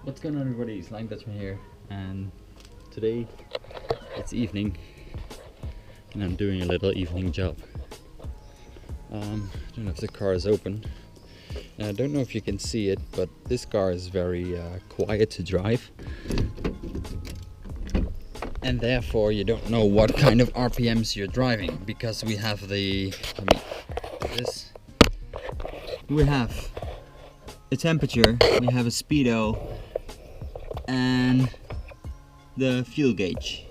What's going on, everybody? It's Lang Dutchman here, and today it's evening and I'm doing a little evening job. I don't know if the car is open, and I don't know if you can see it, but this car is very quiet to drive, and therefore you don't know what kind of RPMs you're driving, because we have the, we have a temperature, we have a speedo, and the fuel gauge,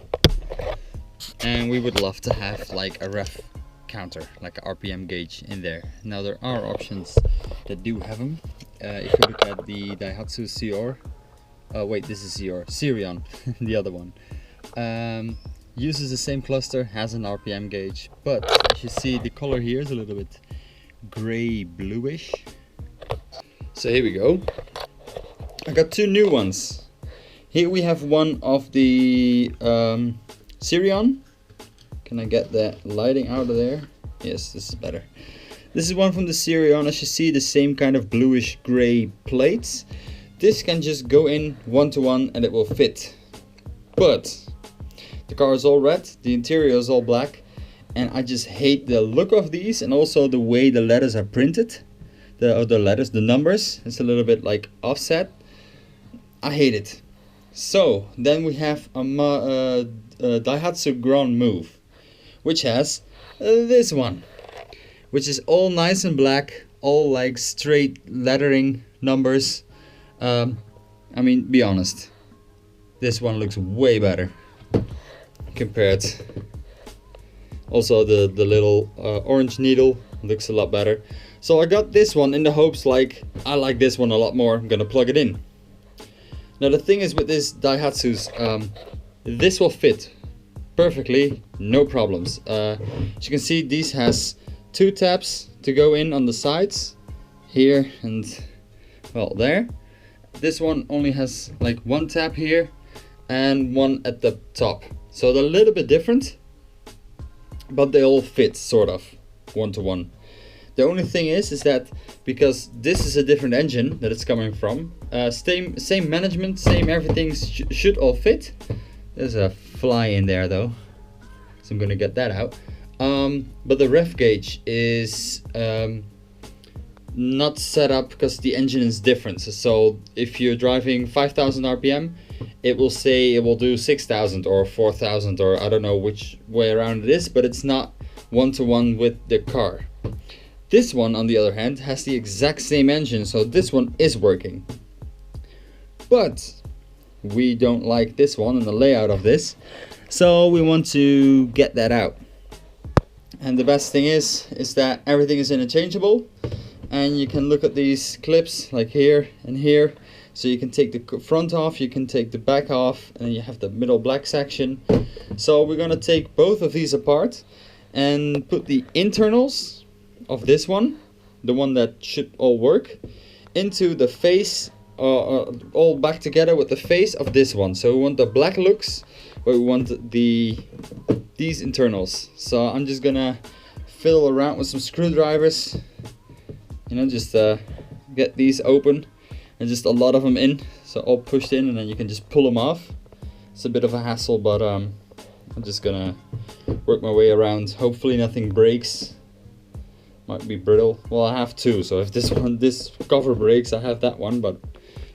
and we would love to have like a ref counter, like a RPM gauge in there. Now there are options that do have them. If you look at the Daihatsu CR, wait, this is Sirion, the other one, uses the same cluster, has an RPM gauge, but as you see, the color here is a little bit gray bluish. So here we go. I got two new ones. Here we have one of the Sirion. Can I get that lighting out of there? Yes, this is better. This is one from the Sirion. As you see, the same kind of bluish gray plates. This can just go in one-to-one and it will fit. But the car is all red, the interior is all black, and I just hate the look of these, and also the way the letters are printed. The numbers, it's a little bit like offset. I hate it. So then we have a Daihatsu Grand Move, which has this one, which is all nice and black, all like straight lettering numbers. I mean, be honest, this one looks way better compared. Also the little orange needle looks a lot better. So I got this one in the hopes, like, I like this one a lot more, I'm gonna plug it in. Now the thing is with this Daihatsu's, this will fit perfectly, no problems. As you can see, these has two tabs to go in on the sides, here and, well, there. This one only has like one tab here and one at the top. So they're a little bit different, but they all fit sort of one-to-one. The only thing is that because this is a different engine that it's coming from, same management, same everything should all fit. There's a fly in there though, so I'm gonna get that out. But the ref gauge is not set up because the engine is different. So if you're driving 5,000 RPM, it will say it will do 6,000 or 4,000, or I don't know which way around it is, but it's not one-to-one with the car. This one, on the other hand, has the exact same engine, so this one is working. But we don't like this one and the layout of this, so we want to get that out. And the best thing is that everything is interchangeable, and you can look at these clips like here and here. So you can take the front off, you can take the back off, and you have the middle black section. So we're gonna take both of these apart and put the internals of this one, the one that should all work, into the face, all back together with the face of this one. So we want the black looks, but we want these internals. So I'm just gonna fiddle around with some screwdrivers, you know, just get these open and just a lot of them in, so all pushed in, and then you can just pull them off. It's a bit of a hassle, but I'm just gonna work my way around. Hopefully nothing breaks. Might be brittle. Well, I have two, so if this cover breaks, I have that one, but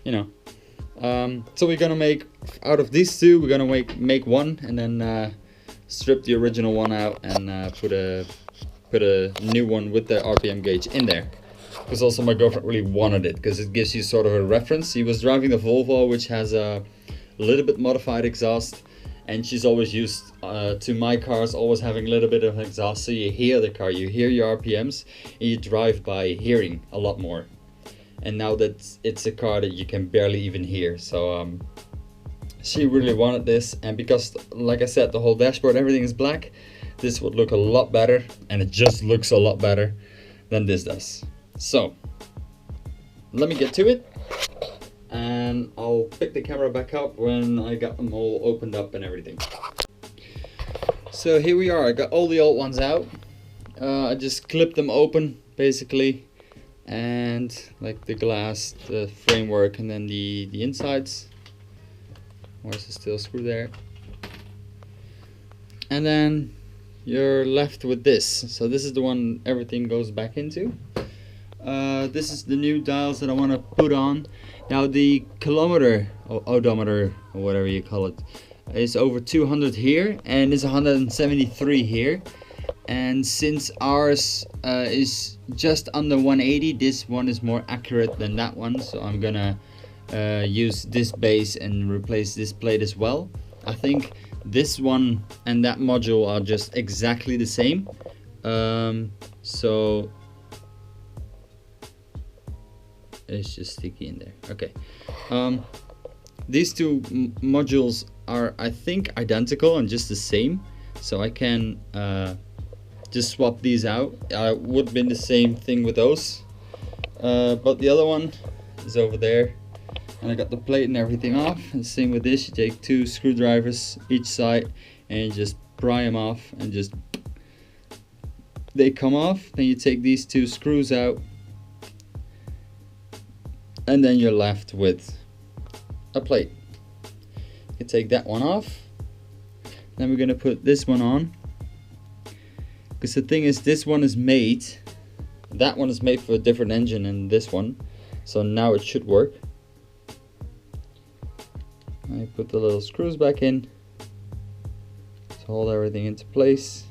you know. So we're gonna make, out of these two, we're gonna make one, and then strip the original one out and put a new one with the RPM gauge in there. Because also my girlfriend really wanted it, because it gives you sort of a reference. She was driving the Volvo, which has a little bit modified exhaust, and she's always used to my cars always having a little bit of exhaust, so you hear the car, you hear your RPMs, and you drive by hearing a lot more. And now that it's a car that you can barely even hear, so she really wanted this, and because, like I said, the whole dashboard, everything is black, this would look a lot better, and it just looks a lot better than this does. So let me get to it, and I'll pick the camera back up when I got them all opened up and everything. So here we are. I got all the old ones out. I just clipped them open basically, and like the glass, the framework, and then the insides. Where's the steel screw there? And then you're left with this. So this is the one everything goes back into. This is the new dials that I want to put on. Now the kilometer or odometer or whatever you call it is over 200 here and is 173 here. And since ours is just under 180, this one is more accurate than that one. So I'm gonna use this base and replace this plate as well. I think this one and that module are just exactly the same. So it's just sticky in there. Okay. These two modules are, I think, identical and just the same. So I can just swap these out. Would have been the same thing with those. But the other one is over there. And I got the plate and everything off. And same with this, you take 2 screwdrivers each side and you just pry them off and just they come off. Then you take these 2 screws out and then you're left with a plate. You can take that one off. Then we're gonna put this one on. Because the thing is, this one is made, that one is made for a different engine than this one. So now it should work. I put the little screws back in to hold everything into place.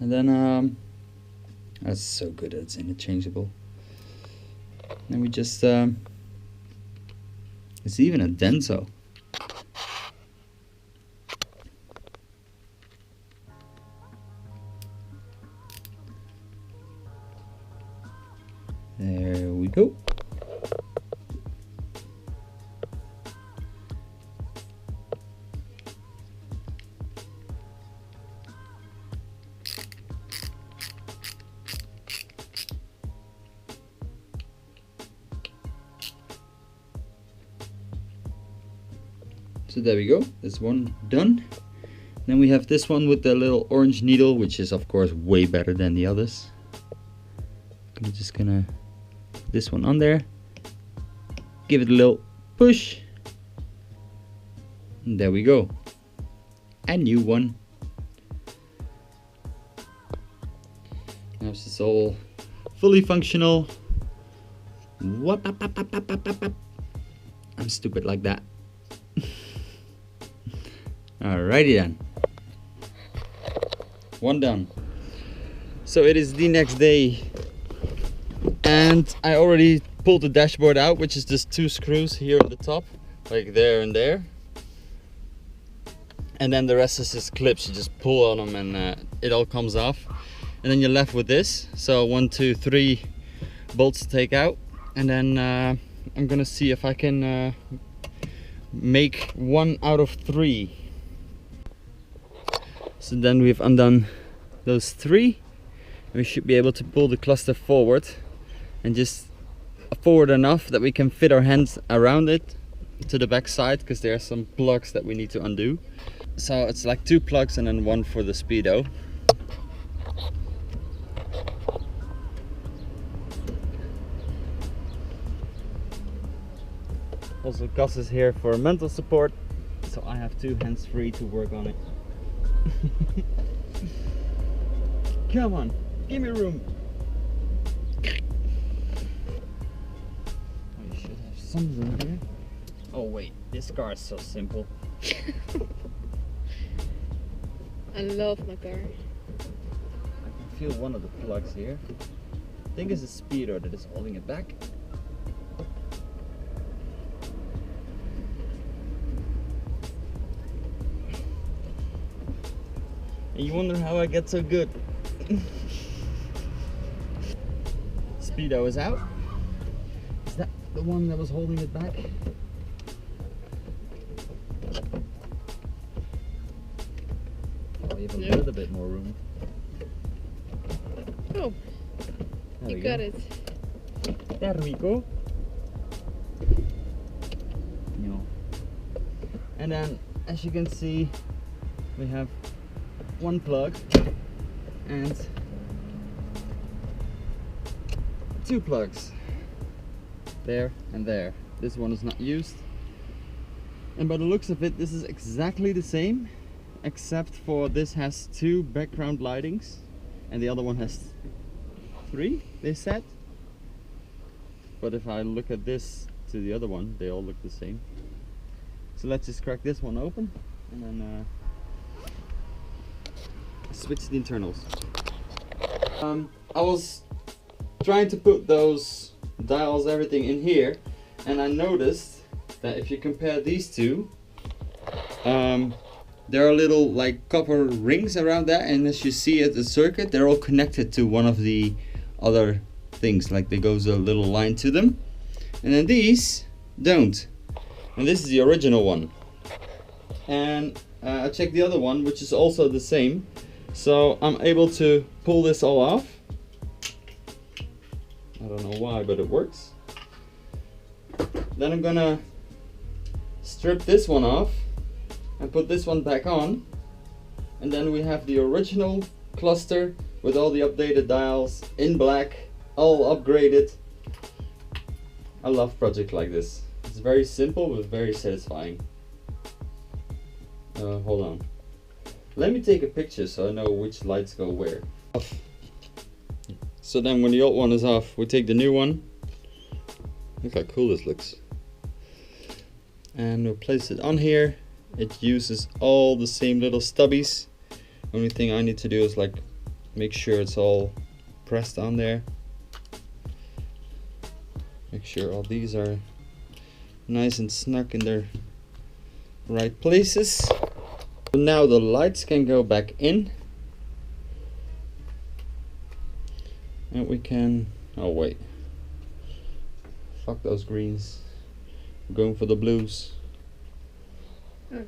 And then that's so good that it's interchangeable. Then we just it's even a Denso. There we go. So there we go, this one done. Then we have this one with the little orange needle, which is of course way better than the others. I'm just gonna put this one on there, give it a little push, and there we go, a new one. Now this is all fully functional. I'm stupid like that. Alrighty then. One done. So it is the next day and I already pulled the dashboard out, which is just 2 screws here on the top, like there and there. And then the rest is just clips. You just pull on them and it all comes off. And then you're left with this. So 1, 2, 3 bolts to take out. And then I'm gonna see if I can make 1 out of 3. So then we've undone those 3. We should be able to pull the cluster forward and just forward enough that we can fit our hands around it to the back side, because there are some plugs that we need to undo. So it's like 2 plugs and then 1 for the speedo. Also Gus is here for mental support, so I have 2 hands free to work on it. Come on, give me room. I should have some room here. Oh wait, this car is so simple. I love my car. I can feel one of the plugs here. I think it's a speedo that is holding it back. And you wonder how I get so good. Speedo is out. Is that the one that was holding it back? Oh, you have a little bit more room. Oh, you got it. There we go. And then, as you can see, we have one plug and two plugs, there and there. This one is not used, and by the looks of it this is exactly the same, except for this has two background lightings and the other one has three, they said. But if I look at this to the other one, they all look the same. So let's just crack this one open and then switch the internals. I was trying to put those dials, everything in here, and I noticed that if you compare these two, there are little like copper rings around that, and as you see at the circuit, they're all connected to one of the other things, like there goes a little line to them, and then these don't. And this is the original one, and I checked the other one, which is also the same, so I'm able to pull this all off. I don't know why, but it works. Then I'm gonna strip this one off and put this one back on, and then we have the original cluster with all the updated dials in black, all upgraded. I love projects like this. It's very simple but very satisfying. Hold on. Let me take a picture so I know which lights go where. So then when the old one is off, we take the new one. Look how cool this looks. And we'll place it on here. It uses all the same little stubbies. Only thing I need to do is like make sure it's all pressed on there. Make sure all these are nice and snug in their right places. So now the lights can go back in. And we can, oh wait, fuck those greens, we're going for the blues. That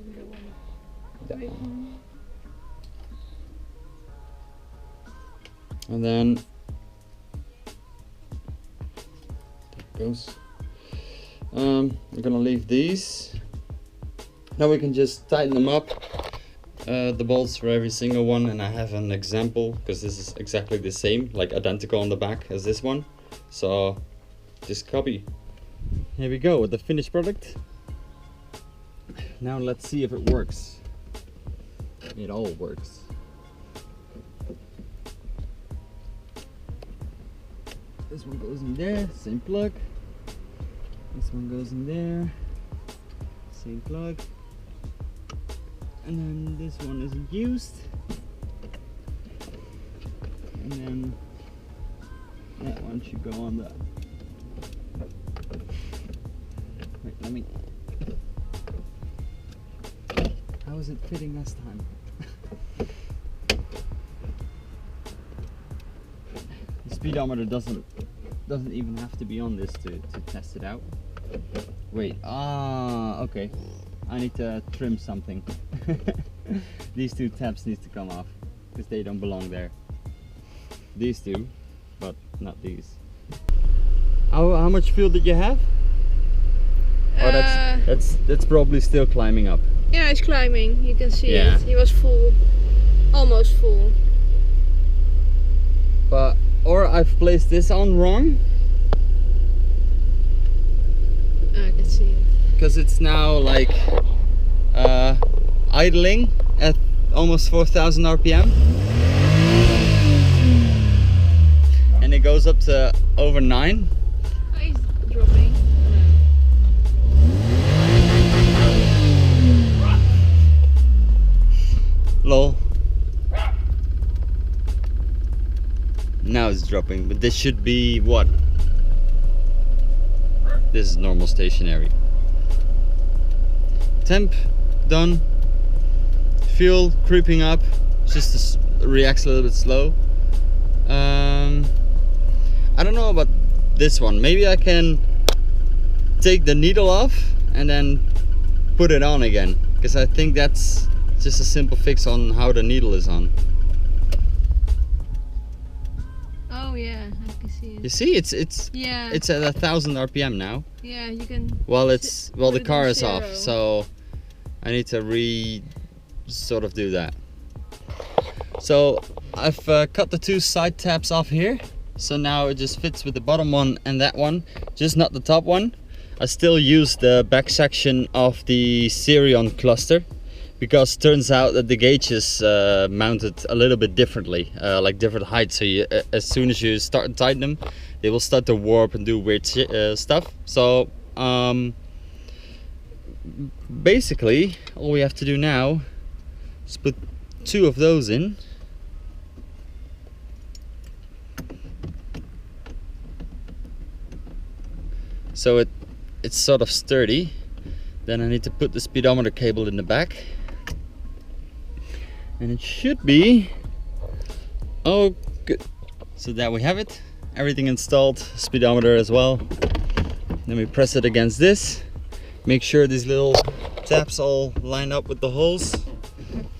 one. And then there it goes. We're gonna leave these. Now we can just tighten them up, the bolts for every single one, and I have an example because this is exactly the same, like identical on the back as this one, so just copy. Here we go with the finished product. Now let's see if it works. It all works. This one goes in there, same plug. This one goes in there, same plug. And then this one isn't used. And then that one should go on the... Wait, let me... How is it fitting this time? The speedometer doesn't even have to be on this to test it out. Wait, okay. I need to trim something. These two tabs need to come off because they don't belong there. These two, but not these. How much fuel did you have? Oh, that's probably still climbing up. Yeah, it's climbing. You can see it. He was full, almost full. But or I've placed this on wrong. I can see it. Because it's now like idling at almost 4,000 RPM, and it goes up to over 9. Oh, he's dropping. Lol. Now it's dropping, but this should be what? This is normal stationary. Temp done. Fuel creeping up, just reacts a little bit slow. I don't know about this one. Maybe I can take the needle off and then put it on again, because I think that's just a simple fix on how the needle is on. Oh yeah, I can see it. You see, it's at 1,000 RPM now. Yeah, you can. Well, the car is zero. off, so I need to sort of do that. So I've cut the two side tabs off here. So now it just fits with the bottom one and that one, just not the top one. I still use the back section of the Sirion cluster because it turns out that the gauge is mounted a little bit differently, like different heights. So you, as soon as you start to tighten them, they will start to warp and do weird stuff. So basically all we have to do now is put two of those in. So it's sort of sturdy. Then I need to put the speedometer cable in the back. And it should be oh good. So there we have it. Everything installed, speedometer as well. Then we press it against this. Make sure these little tabs all line up with the holes.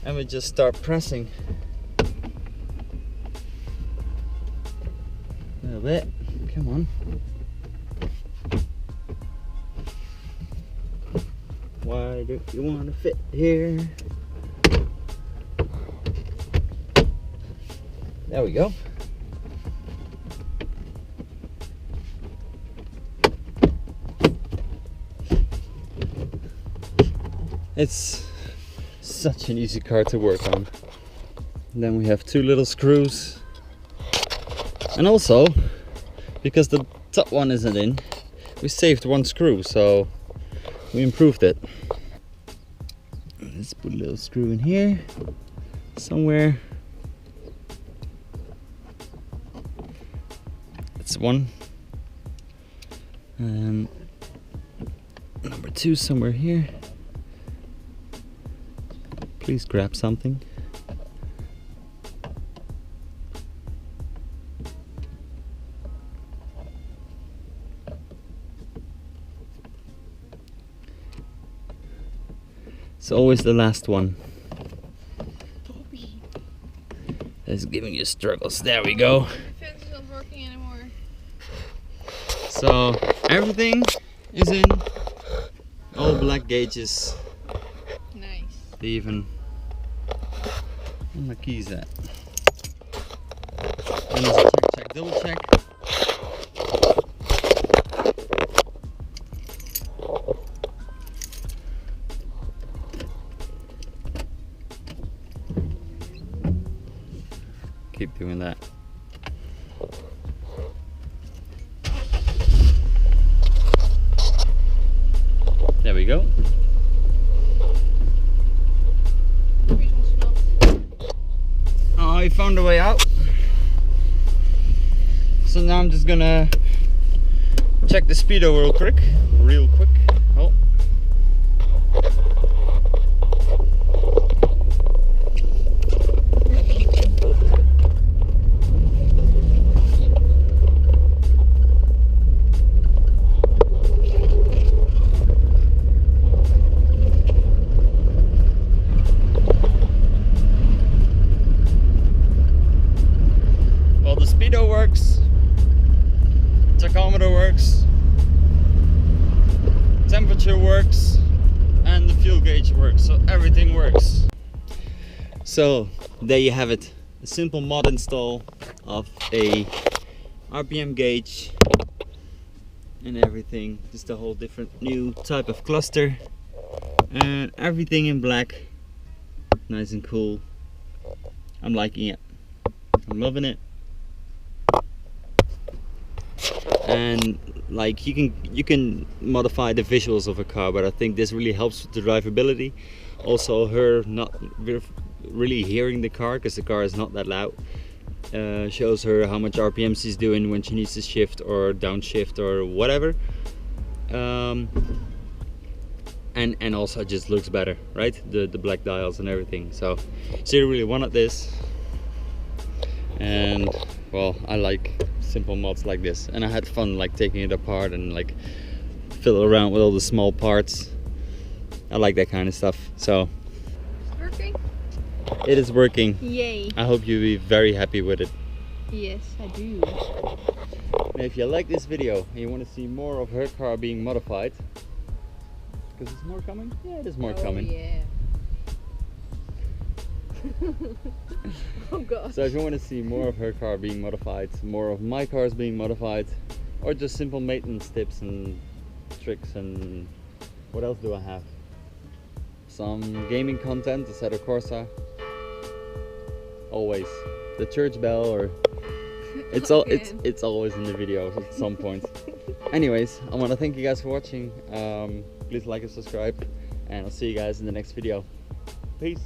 And we just start pressing. A little bit. Come on. Why don't you want to fit here? There we go. It's such an easy car to work on. And then we have two little screws. And also, because the top one isn't in, we saved one screw, so we improved it. Let's put a little screw in here somewhere. That's one. And number two somewhere here. Please grab something. It's always the last one. It's giving you struggles. There we go. The fence is not working anymore. So everything is in. All black gauges. Nice. They even. Where my keys at? And there's a check, double check. Keep doing that. There we go. Oh, he found a way out. So now I'm just gonna check the speedo real quick. Oh. Speedo works, tachometer works, temperature works, and the fuel gauge works, so everything works. So there you have it, a simple mod install of a RPM gauge and everything, just a whole different new type of cluster and everything in black, nice and cool. I'm liking it, I'm loving it. And like you can modify the visuals of a car, but I think this really helps with the drivability. Also her not really hearing the car because the car is not that loud, shows her how much RPM she's doing when she needs to shift or downshift or whatever, and also it just looks better, right? The black dials and everything. So she really wanted this, and well, I like simple mods like this, and I had fun like taking it apart and like fiddle around with all the small parts. I like that kind of stuff. So It's working? it is working. Yay. I hope you'll be very happy with it. Yes, I do. And if you like this video and you want to see more of her car being modified, because there's more coming? Yeah, there's more coming. Yeah. Oh god. So if you want to see more of her car being modified, more of my cars being modified, or just simple maintenance tips and tricks, and what else do I have? Some gaming content, Assetto Corsa. Always the church bell, or it's always in the video at some point. Anyways, I want to thank you guys for watching. Please like and subscribe, and I'll see you guys in the next video. Peace.